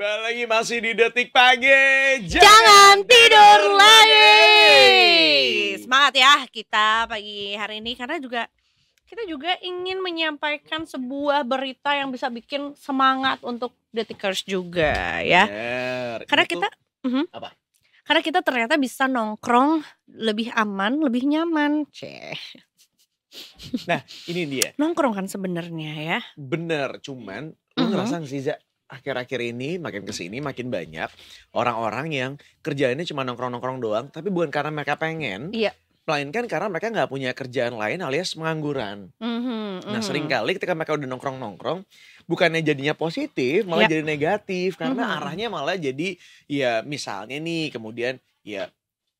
Kembali lagi masih di Detik Pagi. Jangan tidur lagi. Semangat ya kita pagi hari ini karena kita juga ingin menyampaikan sebuah berita yang bisa bikin semangat untuk Detikers juga ya. Karena kita apa? Karena kita ternyata bisa nongkrong lebih aman, lebih nyaman. Nah, ini dia. Nongkrong kan sebenarnya ya. Bener, cuman lu ngerasa gak sih, Za? Akhir-akhir ini makin kesini makin banyak orang-orang yang kerjaannya cuma nongkrong-nongkrong doang, tapi bukan karena mereka pengen, melainkan karena mereka nggak punya kerjaan lain alias pengangguran. Nah, seringkali ketika mereka udah nongkrong-nongkrong, bukannya jadinya positif, malah jadi negatif karena arahnya malah jadi ya misalnya nih kemudian ya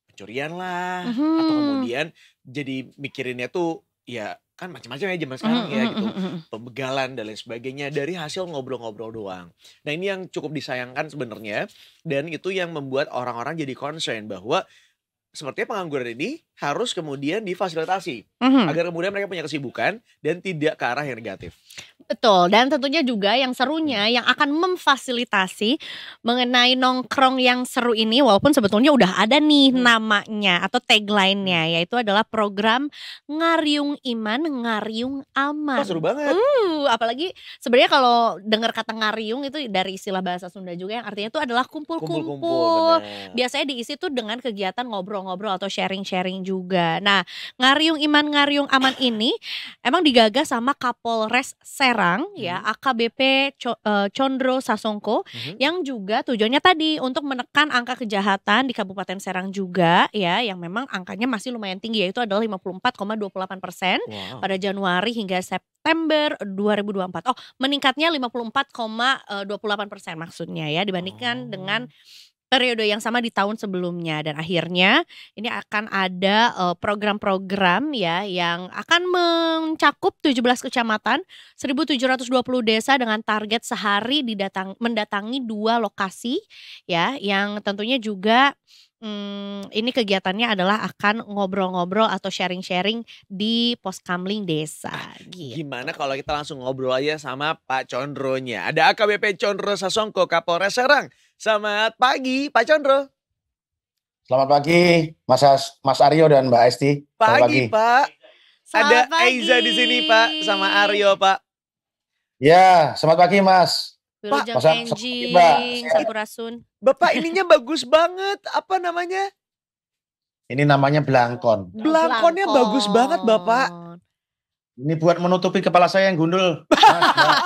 pencurian lah, atau kemudian jadi mikirinnya tuh ya kan macam-macam ya zaman sekarang ya gitu, pembegalan dan lain sebagainya dari hasil ngobrol-ngobrol doang. Nah, ini yang cukup disayangkan sebenarnya, dan itu yang membuat orang-orang jadi concern bahwa sepertinya pengangguran ini harus kemudian difasilitasi agar kemudian mereka punya kesibukan dan tidak ke arah yang negatif. Betul, dan tentunya juga yang serunya yang akan memfasilitasi mengenai nongkrong yang seru ini, walaupun sebetulnya udah ada nih namanya atau tagline-nya, yaitu adalah program Ngariung Iman, Ngariung Aman. Wah, seru banget. Apalagi sebenarnya kalau dengar kata ngariung itu dari istilah bahasa Sunda juga yang artinya itu adalah kumpul-kumpul. Biasanya diisi tuh dengan kegiatan ngobrol-ngobrol atau sharing-sharing juga. Nah, Ngariung Iman, Ngariung Aman ini emang digagas sama Kapolres Serang ya, AKBP Condro Sasongko, yang juga tujuannya tadi untuk menekan angka kejahatan di Kabupaten Serang juga ya, yang memang angkanya masih lumayan tinggi, yaitu adalah 54,28% pada Januari hingga September 2024. Oh, meningkatnya 54,28% maksudnya ya, dibandingkan dengan periode yang sama di tahun sebelumnya. Dan akhirnya ini akan ada program-program ya yang akan mencakup 17 kecamatan, 1.720 desa dengan target sehari mendatangi 2 lokasi ya, yang tentunya juga ini kegiatannya adalah akan ngobrol-ngobrol atau sharing-sharing di Poskamling desa gitu. Gimana kalau kita langsung ngobrol aja sama Pak Condronya. Ada AKBP Condro Sasongko, Kapolres Serang. Selamat pagi Pak Condro. Selamat pagi Mas Aryo dan Mbak Esti. Pagi Pak. Selamat ada pagi. Eiza di sini Pak sama Aryo Pak. Ya, selamat pagi Mas. Wilujeng Masa- Enjing, Mbak. Sampurasun. Bapak ininya bagus banget. Apa namanya? Ini namanya belangkon. Belangkonnya bagus banget Bapak. Ini buat menutupi kepala saya yang gundul. Mas, Mbak.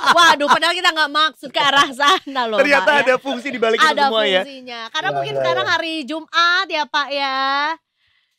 Waduh, padahal kita nggak maksud ke arah sana loh. Ternyata Pak, ya. ada fungsi di balik itu Ada semua ya. fungsinya. Karena Ya, mungkin ya, sekarang ya. hari Jumat ya Pak ya.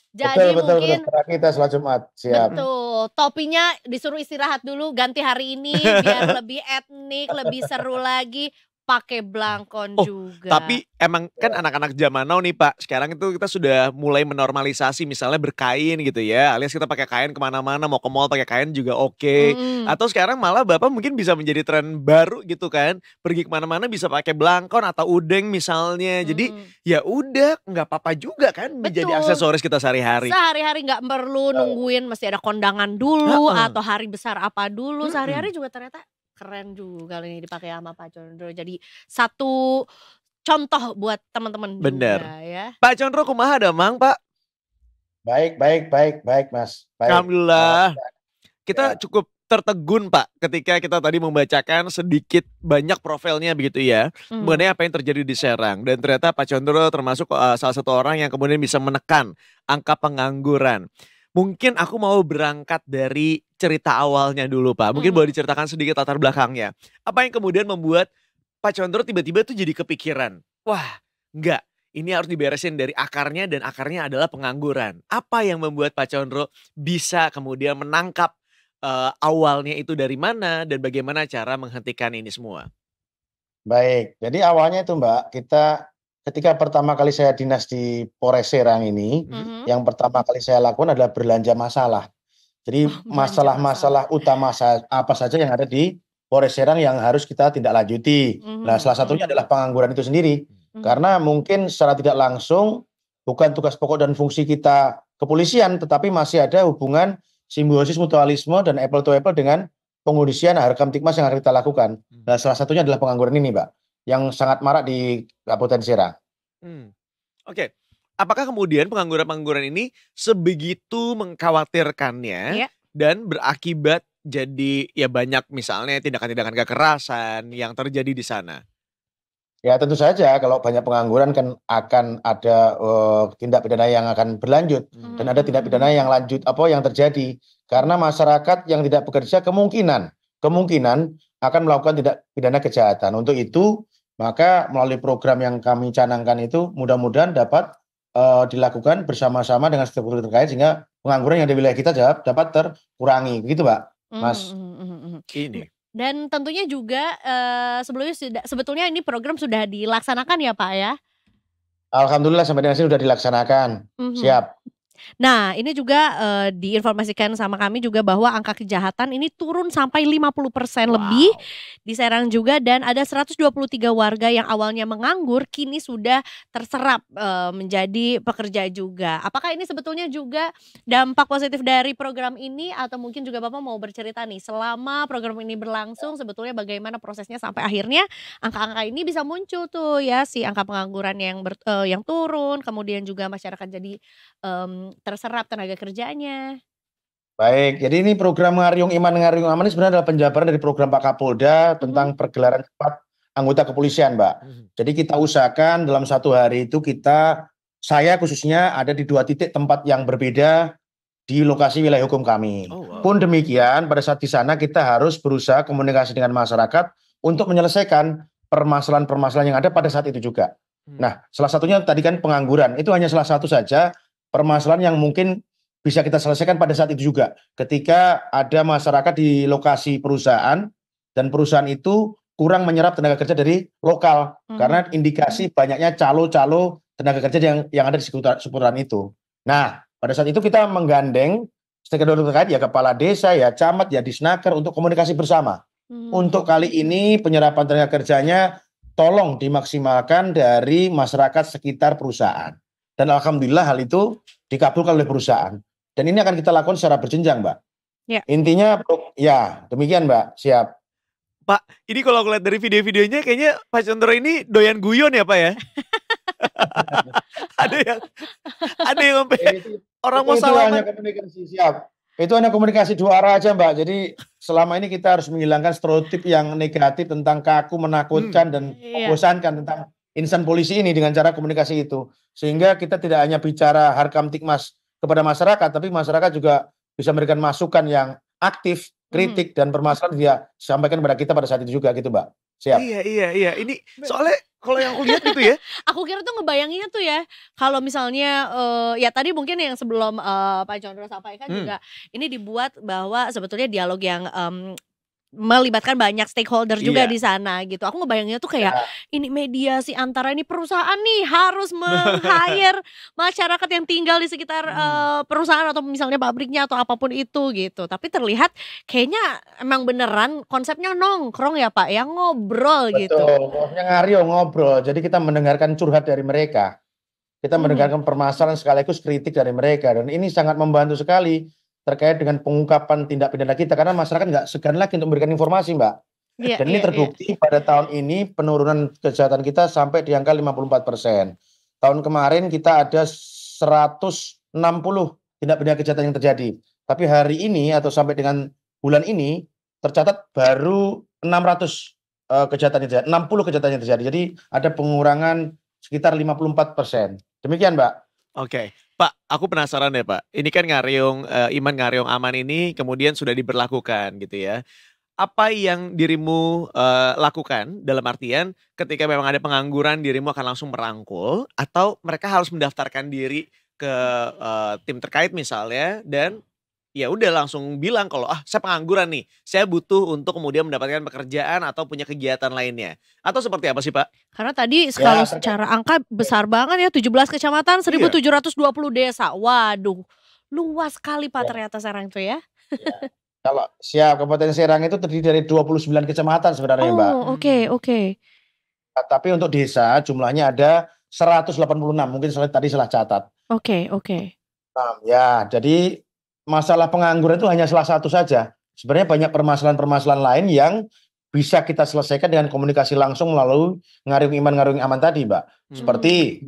Jadi betul. mungkin Karena kita sholat Jumat. Siap. betul, topinya disuruh istirahat dulu, ganti hari ini biar lebih etnik, lebih seru lagi, pakai belangkon juga. Tapi emang kan anak-anak zaman now nih Pak, sekarang itu kita sudah mulai menormalisasi misalnya berkain gitu ya, alias kita pakai kain kemana-mana, mau ke mall pakai kain juga oke. Atau sekarang malah Bapak mungkin bisa menjadi tren baru gitu kan, pergi kemana-mana bisa pakai belangkon atau udeng misalnya. Jadi ya udah nggak apa-apa juga kan menjadi Betul. aksesoris kita sehari-hari. Sehari-hari nggak perlu nungguin mesti ada kondangan dulu atau hari besar apa dulu. Sehari-hari juga ternyata keren juga ini dipakai sama Pak Condro. Jadi satu contoh buat teman-teman Bener. juga ya. Pak Condro kumaha ada Mang Pak? Baik Mas. Baik. Alhamdulillah. Kita cukup tertegun Pak ketika kita tadi membacakan sedikit banyak profilnya begitu ya, mengenai apa yang terjadi di Serang. Dan ternyata Pak Condro termasuk salah satu orang yang kemudian bisa menekan angka pengangguran. Mungkin aku mau berangkat dari cerita awalnya dulu Pak. Mungkin boleh diceritakan sedikit latar belakangnya. Apa yang kemudian membuat Pak Condro tiba-tiba tuh jadi kepikiran, wah enggak, ini harus diberesin dari akarnya, dan akarnya adalah pengangguran. Apa yang membuat Pak Condro bisa kemudian menangkap awalnya itu dari mana dan bagaimana cara menghentikan ini semua? Baik, jadi awalnya itu Mbak, kita ketika pertama kali saya dinas di Polres Serang ini, yang pertama kali saya lakukan adalah belanja masalah. Jadi masalah-masalah utama apa saja yang ada di Polres Serang yang harus kita tindak lanjuti. Nah, salah satunya adalah pengangguran itu sendiri. Karena mungkin secara tidak langsung bukan tugas pokok dan fungsi kita kepolisian, tetapi masih ada hubungan simbiosis mutualisme dan apple to apple dengan pengondisian harkam tikmas yang akan kita lakukan. Nah, salah satunya adalah pengangguran ini, Mbak. yang sangat marak di Kabupaten Serang. Oke. Apakah kemudian pengangguran-pengangguran ini sebegitu mengkhawatirkannya dan berakibat jadi ya banyak misalnya tindakan-tindakan kekerasan yang terjadi di sana? Ya tentu saja kalau banyak pengangguran kan akan ada tindak pidana yang akan berlanjut dan ada tindak pidana yang lanjut yang terjadi karena masyarakat yang tidak bekerja kemungkinan akan melakukan tindak pidana kejahatan. Untuk itu maka melalui program yang kami canangkan itu mudah-mudahan dapat dilakukan bersama-sama dengan stakeholder terkait sehingga pengangguran yang di wilayah kita dapat terkurangi, begitu Mbak, Mas. Ini. Dan tentunya juga sebetulnya ini program sudah dilaksanakan ya Pak ya? Alhamdulillah sampai dengan sini sudah dilaksanakan. Siap. Nah ini juga diinformasikan sama kami juga bahwa angka kejahatan ini turun sampai 50% lebih di Serang juga, dan ada 123 warga yang awalnya menganggur kini sudah terserap menjadi pekerja juga. Apakah ini sebetulnya juga dampak positif dari program ini, atau mungkin juga Bapak mau bercerita nih selama program ini berlangsung sebetulnya bagaimana prosesnya sampai akhirnya angka-angka ini bisa muncul tuh ya, si angka pengangguran yang turun, kemudian juga masyarakat jadi terserap tenaga kerjanya. Baik, jadi ini program Ngariung Iman Ngariung Aman ini sebenarnya adalah penjabaran dari program Pak Kapolda tentang pergelaran cepat anggota kepolisian, Mbak. Jadi kita usahakan dalam satu hari itu saya khususnya ada di 2 titik tempat yang berbeda di lokasi wilayah hukum kami. Pun demikian pada saat di sana kita harus berusaha komunikasi dengan masyarakat untuk menyelesaikan permasalahan-permasalahan yang ada pada saat itu juga. Nah, salah satunya tadi kan pengangguran, itu hanya salah satu saja permasalahan yang mungkin bisa kita selesaikan pada saat itu juga. Ketika ada masyarakat di lokasi perusahaan dan perusahaan itu kurang menyerap tenaga kerja dari lokal karena indikasi banyaknya calo-calo tenaga kerja yang ada di seputaran itu. Nah, pada saat itu kita menggandeng stakeholder terkait ya kepala desa, ya camat, ya disnaker untuk komunikasi bersama. Untuk kali ini penyerapan tenaga kerjanya tolong dimaksimalkan dari masyarakat sekitar perusahaan. Dan alhamdulillah hal itu dikabulkan oleh perusahaan. Dan ini akan kita lakukan secara berjenjang, Mbak. Ya. Intinya, ya demikian, Mbak. Siap. Pak, ini kalau aku lihat dari video-videonya kayaknya Pak Condro ini doyan guyon ya, Pak ya? ada yang sampai orang mau salaman. Itu hanya komunikasi, siap. Itu hanya komunikasi 2 arah aja, Mbak. Jadi selama ini kita harus menghilangkan stereotip yang negatif tentang kaku, menakutkan, dan membosankan tentang insan polisi ini dengan cara komunikasi itu. Sehingga kita tidak hanya bicara harkam tikmas kepada masyarakat, tapi masyarakat juga bisa memberikan masukan yang aktif, kritik, dan permasalahan dia sampaikan kepada kita pada saat itu juga gitu, Mbak. Siap. Iya. Ini soalnya kalau yang aku lihat gitu ya. Aku kira tuh ngebayanginnya tuh ya, kalau misalnya ya tadi mungkin yang sebelum Pak Condro sampaikan juga ini dibuat bahwa sebetulnya dialog yang melibatkan banyak stakeholder juga di sana gitu. Aku ngebayanginnya tuh kayak ini mediasi antara ini perusahaan nih harus meng-hire masyarakat yang tinggal di sekitar perusahaan atau misalnya pabriknya atau apapun itu gitu. Tapi terlihat kayaknya emang beneran konsepnya nongkrong ya Pak, yang ngobrol gitu. Betul, konsepnya Ngariung ngobrol. Jadi kita mendengarkan curhat dari mereka. Kita mendengarkan permasalahan sekaligus kritik dari mereka, dan ini sangat membantu sekali terkait dengan pengungkapan tindak pidana kita karena masyarakat nggak segan lagi untuk memberikan informasi, Mbak. Dan ini terbukti pada tahun ini penurunan kejahatan kita sampai di angka 54%. Tahun kemarin kita ada 160 tindak pidana kejahatan yang terjadi. Tapi hari ini atau sampai dengan bulan ini tercatat baru 600 kejahatan yang terjadi, 60 kejahatan yang terjadi. Jadi ada pengurangan sekitar 54%. Demikian, Mbak. Oke. Pak, aku penasaran deh Pak. Ini kan Iman Ngariung Aman ini kemudian sudah diberlakukan gitu ya. Apa yang dirimu lakukan dalam artian ketika memang ada pengangguran dirimu akan langsung merangkul atau mereka harus mendaftarkan diri ke tim terkait misalnya dan ya udah langsung bilang kalau saya pengangguran nih, saya butuh untuk kemudian mendapatkan pekerjaan atau punya kegiatan lainnya. Atau seperti apa sih Pak? Karena tadi kalau secara angka besar banget ya, 17 kecamatan, 1720 desa. Waduh, luas sekali Pak ternyata Serang itu ya. Kalau Kabupaten Serang itu terdiri dari 29 kecamatan sebenarnya Mbak. Oh oke. Tapi untuk desa jumlahnya ada 186, mungkin tadi salah catat. Oke. Nah, ya jadi masalah pengangguran itu hanya salah satu saja. Sebenarnya banyak permasalahan-permasalahan lain yang bisa kita selesaikan dengan komunikasi langsung melalui Ngariung Iman Ngariung Aman tadi, Mbak. Seperti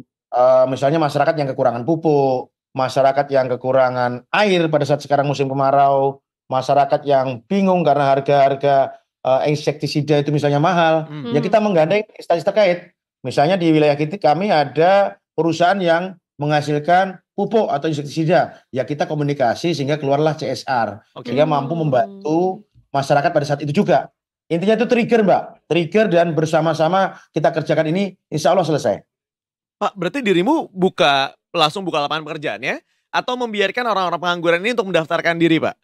misalnya masyarakat yang kekurangan pupuk, masyarakat yang kekurangan air pada saat sekarang musim kemarau, masyarakat yang bingung karena harga-harga insektisida itu misalnya mahal, ya kita menggandeng instansi terkait. Misalnya di wilayah kita kami ada perusahaan yang menghasilkan pupuk atau insektisida, ya kita komunikasi sehingga keluarlah CSR, sehingga mampu membantu masyarakat pada saat itu juga. Intinya itu trigger, Mbak. Trigger dan bersama-sama kita kerjakan ini, insya Allah selesai. Pak, berarti dirimu langsung buka lapangan pekerjaannya atau membiarkan orang-orang pengangguran ini untuk mendaftarkan diri, Pak?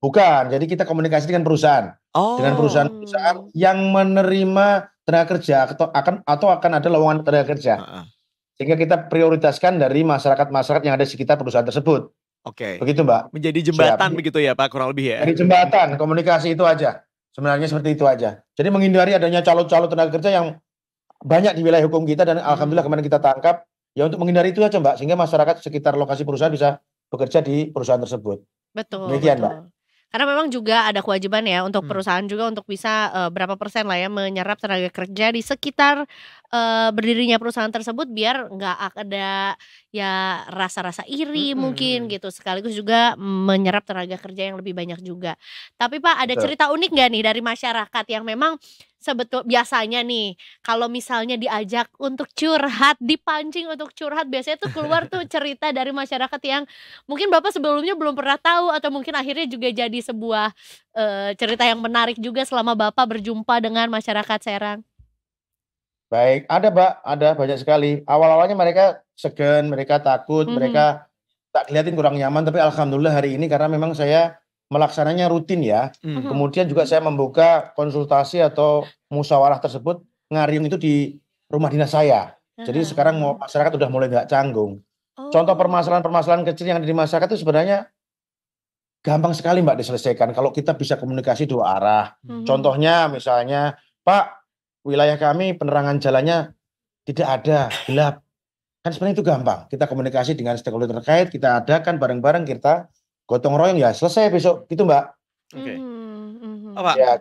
Bukan, jadi kita komunikasi dengan perusahaan. Dengan perusahaan-perusahaan yang menerima tenaga kerja atau akan ada lowongan tenaga kerja. Sehingga kita prioritaskan dari masyarakat-masyarakat yang ada di sekitar perusahaan tersebut. Oke. Begitu, Mbak. Menjadi jembatan begitu ya, Pak, kurang lebih ya? Jadi jembatan, komunikasi itu aja. Sebenarnya seperti itu aja. Jadi menghindari adanya calo-calo tenaga kerja yang banyak di wilayah hukum kita dan alhamdulillah kemarin kita tangkap. Ya untuk menghindari itu aja, Mbak. Sehingga masyarakat sekitar lokasi perusahaan bisa bekerja di perusahaan tersebut. Betul. Demikian, betul. Mbak. Karena memang juga ada kewajiban ya untuk perusahaan juga untuk bisa berapa persen lah ya menyerap tenaga kerja di sekitar berdirinya perusahaan tersebut biar nggak ada ya rasa-rasa iri mungkin gitu, sekaligus juga menyerap tenaga kerja yang lebih banyak juga. Tapi Pak, ada cerita unik nggak nih dari masyarakat yang memang biasanya nih kalau misalnya diajak untuk curhat, dipancing untuk curhat, biasanya tuh keluar tuh cerita dari masyarakat yang mungkin Bapak sebelumnya belum pernah tahu atau mungkin akhirnya juga jadi sebuah cerita yang menarik juga selama Bapak berjumpa dengan masyarakat Serang? Baik, ada, Mbak, ada banyak sekali. Awal-awalnya mereka segan, mereka takut, mereka tak kelihatin kurang nyaman, tapi alhamdulillah hari ini karena memang saya melaksananya rutin ya. Kemudian juga saya membuka konsultasi atau musyawarah tersebut Ngariung itu di rumah dinas saya. Jadi sekarang masyarakat udah mulai nggak canggung. Contoh permasalahan-permasalahan kecil yang ada di masyarakat itu sebenarnya gampang sekali, Mbak, diselesaikan kalau kita bisa komunikasi dua arah. Contohnya misalnya, Pak, wilayah kami penerangan jalannya tidak ada, gelap. Kan sebenarnya itu gampang. Kita komunikasi dengan stakeholder terkait, kita adakan bareng-bareng, kita gotong royong, ya selesai besok gitu, Mbak. Oke. Pak, ya.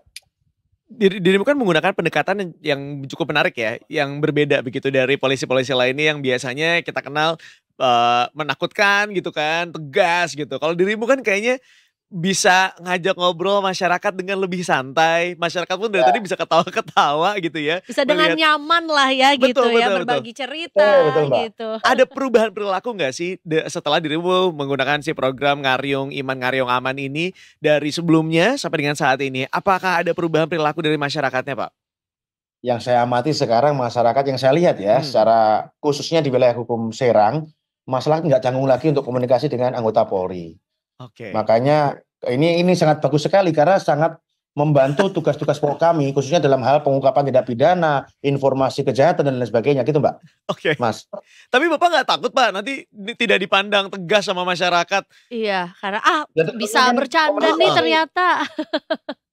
Dirimu kan menggunakan pendekatan yang cukup menarik ya, yang berbeda begitu dari polisi-polisi lainnya yang biasanya kita kenal menakutkan gitu kan, tegas gitu. Kalau dirimu kan kayaknya bisa ngajak ngobrol masyarakat dengan lebih santai, masyarakat pun dari tadi bisa ketawa-ketawa gitu ya. Bisa dengan nyaman lah ya gitu ya, berbagi cerita gitu. Ada perubahan perilaku nggak sih setelah dirimu menggunakan si program Ngariung Iman Ngariung Aman ini dari sebelumnya sampai dengan saat ini? Apakah ada perubahan perilaku dari masyarakatnya, Pak? Yang saya amati sekarang masyarakat yang saya lihat ya, secara khususnya di wilayah hukum Serang, masyarakat nggak canggung lagi untuk komunikasi dengan anggota Polri. Makanya ini sangat bagus sekali karena sangat membantu tugas-tugas pokok kami khususnya dalam hal pengungkapan tindak pidana, informasi kejahatan dan lain sebagainya gitu, Mbak. Oke. Mas. Tapi Bapak nggak takut, Pak, nanti tidak dipandang tegas sama masyarakat? Iya, karena bisa bercanda nih ternyata.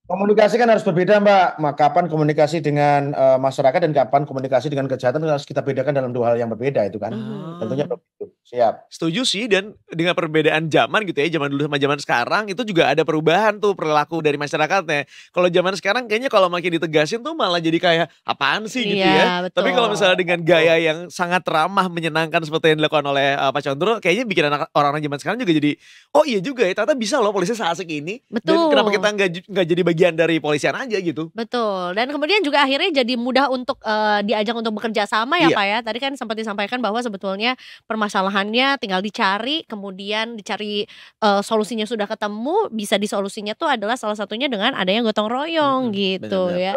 Komunikasi kan harus berbeda, Mbak. Kapan komunikasi dengan masyarakat dan kapan komunikasi dengan kejahatan harus kita bedakan dalam dua hal yang berbeda itu kan. Tentunya begitu. Siap. Setuju sih, dan dengan perbedaan zaman gitu ya, zaman dulu sama zaman sekarang itu juga ada perubahan tuh perilaku dari masyarakatnya. Kalau zaman sekarang kayaknya kalau makin ditegasin tuh malah jadi kayak apaan sih gitu ya. Betul. Tapi kalau misalnya dengan gaya yang sangat ramah, menyenangkan seperti yang dilakukan oleh Pak Condro, kayaknya bikin orang-orang zaman sekarang juga jadi, oh iya juga ya, ternyata bisa loh polisi seasik ini. Betul. Dan kenapa kita nggak jadi bagian dari polisian aja gitu. Betul. Dan kemudian juga akhirnya jadi mudah untuk diajak untuk bekerja sama ya, Pak ya. Tadi kan sempat disampaikan bahwa sebetulnya permasalahannya tinggal dicari, kemudian dicari solusinya sudah ketemu, bisa disolusinya tuh adalah salah satunya dengan adanya gotong royong gitu ya.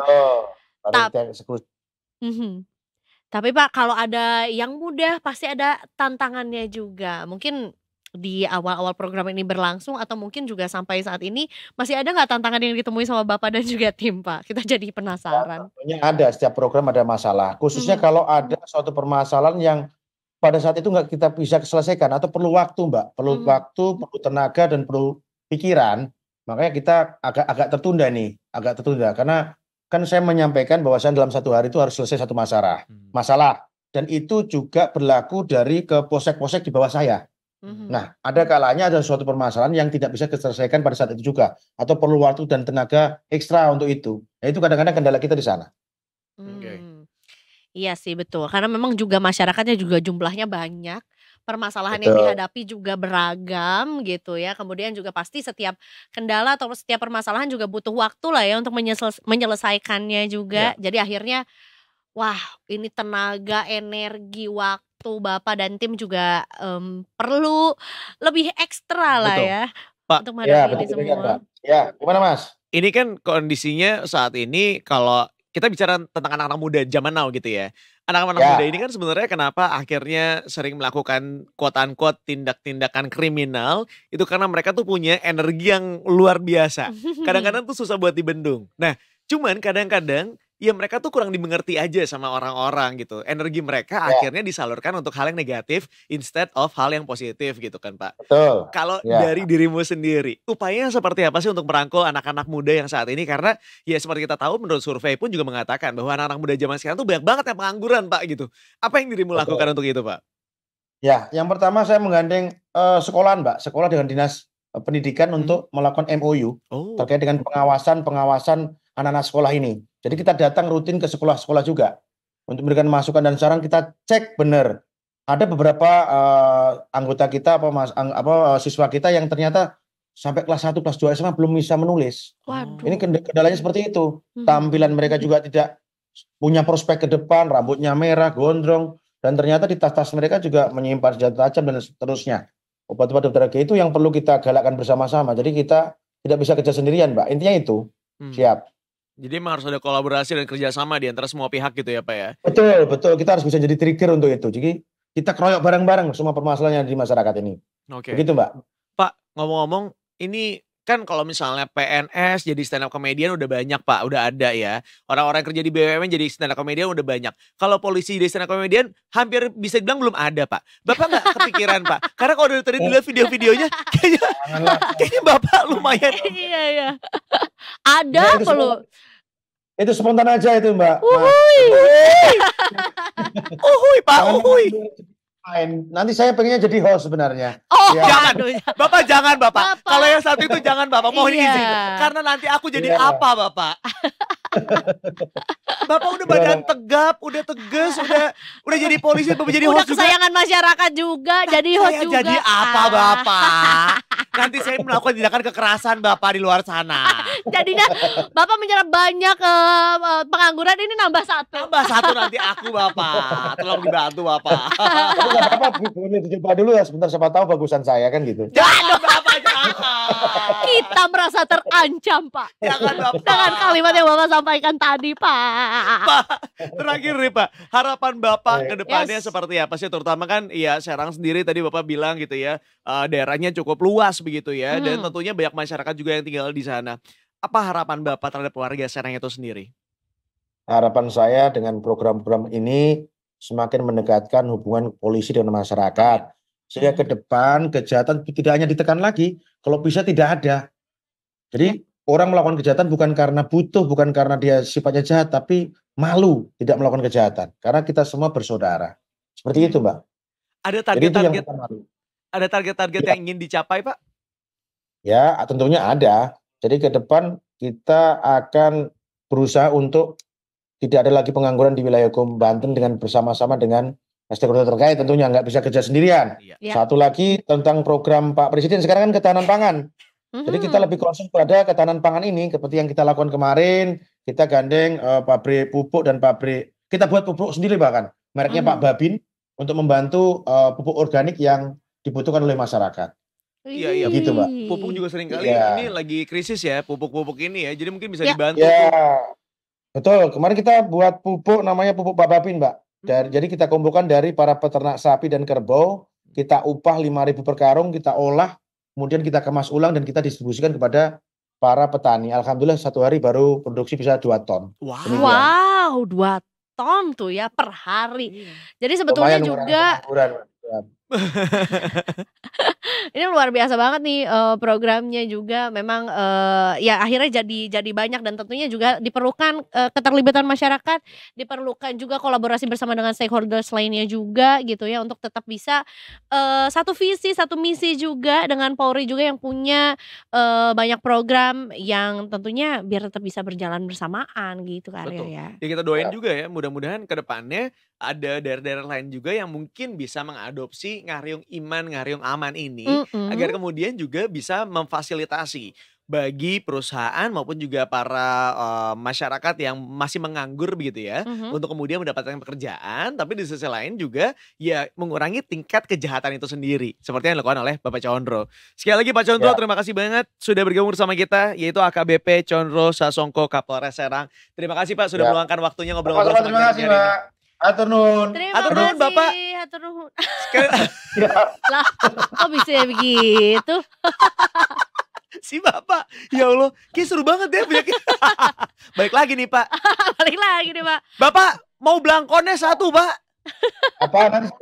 Tapi Pak, kalau ada yang mudah pasti ada tantangannya juga. Mungkin di awal-awal program ini berlangsung atau mungkin juga sampai saat ini masih ada nggak tantangan yang ditemui sama Bapak dan juga tim, Pak? Kita jadi penasaran. Tentunya ada, setiap program ada masalah. Khususnya kalau ada suatu permasalahan yang pada saat itu nggak kita bisa selesaikan atau perlu waktu, Mbak. Perlu waktu, perlu tenaga dan perlu pikiran. Makanya kita agak tertunda nih, agak tertunda karena kan saya menyampaikan bahwasan dalam satu hari itu harus selesai satu masalah. Dan itu juga berlaku dari ke posek-posek di bawah saya. Nah, ada kalanya ada suatu permasalahan yang tidak bisa diselesaikan pada saat itu juga, atau perlu waktu dan tenaga ekstra untuk itu. Nah, itu kadang-kadang kendala kita di sana. Iya sih betul, karena memang juga masyarakatnya juga jumlahnya banyak, permasalahan yang Betul. dihadapi juga beragam gitu ya, kemudian juga pasti setiap kendala atau setiap permasalahan juga butuh waktu lah ya untuk menyelesaikannya juga. Jadi akhirnya, wah ini tenaga, energi, waktu Bapak dan tim juga, perlu lebih ekstra lah Betul. ya, Pak. untuk menghadapi ini betul semua. Pak. Ya, gimana Mas? Ini kan kondisinya saat ini kalau kita bicara tentang anak-anak muda zaman now gitu ya. Anak-anak muda ini kan sebenarnya kenapa akhirnya sering melakukan quote unquote tindak-tindakan kriminal, itu karena mereka tuh punya energi yang luar biasa. Kadang-kadang tuh susah buat dibendung. Nah, cuman kadang-kadang ya mereka tuh kurang dimengerti aja sama orang-orang gitu. Energi mereka akhirnya disalurkan untuk hal yang negatif instead of hal yang positif gitu kan Pak. Betul. Kalau dari dirimu sendiri, upayanya seperti apa sih untuk merangkul anak-anak muda yang saat ini? Karena ya seperti kita tahu menurut survei pun juga mengatakan bahwa anak-anak muda zaman sekarang tuh banyak banget yang pengangguran Pak gitu. Apa yang dirimu lakukan untuk itu Pak? Ya, yang pertama saya menggandeng sekolahan Mbak, sekolah dengan dinas pendidikan untuk melakukan MOU terkait dengan pengawasan anak-anak sekolah ini. Jadi kita datang rutin ke sekolah-sekolah juga untuk memberikan masukan dan saran, kita cek benar. Ada beberapa anggota kita siswa kita yang ternyata sampai kelas 1, kelas 2 SMA belum bisa menulis. Waduh. Ini kendalanya seperti itu. Tampilan mereka juga tidak punya prospek ke depan, rambutnya merah, gondrong, dan ternyata di tas-tas mereka juga menyimpan senjata tajam dan seterusnya. Obat-obat itu yang perlu kita galakkan bersama-sama. Jadi kita tidak bisa kerja sendirian, Mbak. Intinya itu. Siap. Jadi memang harus ada kolaborasi dan kerjasama di antara semua pihak gitu ya Pak ya? Betul, betul. Kita harus bisa jadi trigger untuk itu. Jadi kita keroyok bareng-bareng semua permasalahan yang di masyarakat ini. Begitu Mbak. Pak, ngomong-ngomong ini kan kalau misalnya PNS jadi stand up comedian udah banyak Pak, udah ada ya. Orang-orang kerja di BUMN jadi stand up comedian udah banyak. Kalau polisi jadi stand up comedian hampir bisa dibilang belum ada Pak. Bapak nggak kepikiran Pak? Karena kalau dari tadi dilihat video-videonya kayaknya Bapak lumayan. Iya. Ada perlu. Itu spontan aja itu Mbak. Uhuy Pak, uhuy. Nanti saya pengennya jadi host sebenarnya. Jangan, Bapak jangan Bapak. Kalau yang satu itu jangan Bapak, mohon izin. Karena nanti aku jadi apa Bapak? Bapak udah badan tegap, udah tegas, udah jadi polisi, Bapak jadi host juga. Udah kesayangan masyarakat juga, jadi host juga. Jadi apa Bapak? Nanti saya melakukan tindakan kekerasan Bapak di luar sana. Jadinya Bapak menyerap banyak pengangguran, ini nambah satu. Nambah satu nanti aku Bapak. Tolong dibantu Bapak. Bapak boleh dicoba dulu ya sebentar, siapa tahu bagusan saya kan gitu. Jangan Bapak, jangan. Kita merasa terancam Pak. Jangan Bapak. Dengan kalimat yang Bapak sampaikan tadi Pak. Pak, terakhir nih Pak, harapan Bapak ke depannya seperti apa sih? Terutama kan ya Serang sendiri tadi Bapak bilang gitu ya, daerahnya cukup luas begitu ya, dan tentunya banyak masyarakat juga yang tinggal di sana. Apa harapan Bapak terhadap warga Serang itu sendiri? Harapan saya dengan program-program ini semakin mendekatkan hubungan polisi dengan masyarakat. Sehingga ke depan kejahatan tidak hanya ditekan lagi, kalau bisa tidak ada. Jadi orang melakukan kejahatan bukan karena butuh, bukan karena dia sifatnya jahat, tapi malu tidak melakukan kejahatan. Karena kita semua bersaudara. Seperti itu Mbak. Ada target-target yang ingin dicapai Pak? Ya tentunya ada. Jadi ke depan kita akan berusaha untuk tidak ada lagi pengangguran di wilayah hukum Banten dengan bersama-sama dengan stakeholder terkait, tentunya nggak bisa kerja sendirian. Satu lagi tentang program Pak Presiden sekarang kan ketahanan pangan. Jadi kita lebih concern pada ketahanan pangan ini seperti yang kita lakukan kemarin. Kita gandeng pabrik pupuk dan kita buat pupuk sendiri bahkan mereknya Pak Babin untuk membantu pupuk organik yang dibutuhkan oleh masyarakat. Iya gitu Mbak. Pupuk juga sering kali ini lagi krisis ya, pupuk-pupuk ini ya. Jadi mungkin bisa dibantu. Betul, kemarin kita buat pupuk namanya pupuk Pak Babin Mbak. Jadi kita kumpulkan dari para peternak sapi dan kerbau, kita upah 5.000 per karung, kita olah, kemudian kita kemas ulang dan kita distribusikan kepada para petani. Alhamdulillah satu hari baru produksi bisa 2 ton. Wow, 2 ton tuh ya per hari. Jadi sebetulnya juga Ini luar biasa banget nih programnya juga memang ya akhirnya jadi banyak dan tentunya juga diperlukan keterlibatan masyarakat, diperlukan juga kolaborasi bersama dengan stakeholders lainnya juga gitu ya untuk tetap bisa satu visi, satu misi juga dengan Polri juga yang punya banyak program yang tentunya biar tetap bisa berjalan bersamaan gitu kan Betul. ya. Ya kita doain juga ya mudah-mudahan ke depannya ada daerah-daerah lain juga yang mungkin bisa mengadopsi Ngariung Iman, Ngariung Aman ini agar kemudian juga bisa memfasilitasi bagi perusahaan maupun juga para masyarakat yang masih menganggur begitu ya untuk kemudian mendapatkan pekerjaan, tapi di sisi lain juga ya mengurangi tingkat kejahatan itu sendiri seperti yang dilakukan oleh Bapak Condro. Sekali lagi Pak Condro, terima kasih banget sudah bergabung bersama kita, yaitu AKBP Condro Sasongko Kapolres Serang. Terima kasih Pak sudah meluangkan waktunya ngobrol-ngobrol sama Terima kasih Mbak. Atur nuhun. Terima kasih Bapak. Hatur nuhun. Ya. Lah, kok bisa begitu? Si Bapak, ya Allah, kayak seru banget ya punya kita. Balik lagi nih Pak. Balik lagi nih Pak. Bapak mau belangkonnya satu Pak. Apa nanti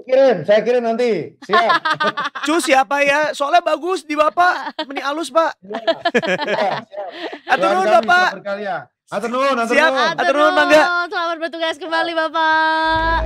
saya kirim nanti. Siap. Cus siapa ya? Soalnya bagus di Bapak. Meni alus Pak. Siap. Atur nuhun Bapak. Atur nuhun. Siap. Atur nuhun Mangga. Selamat bertugas kembali Bapak.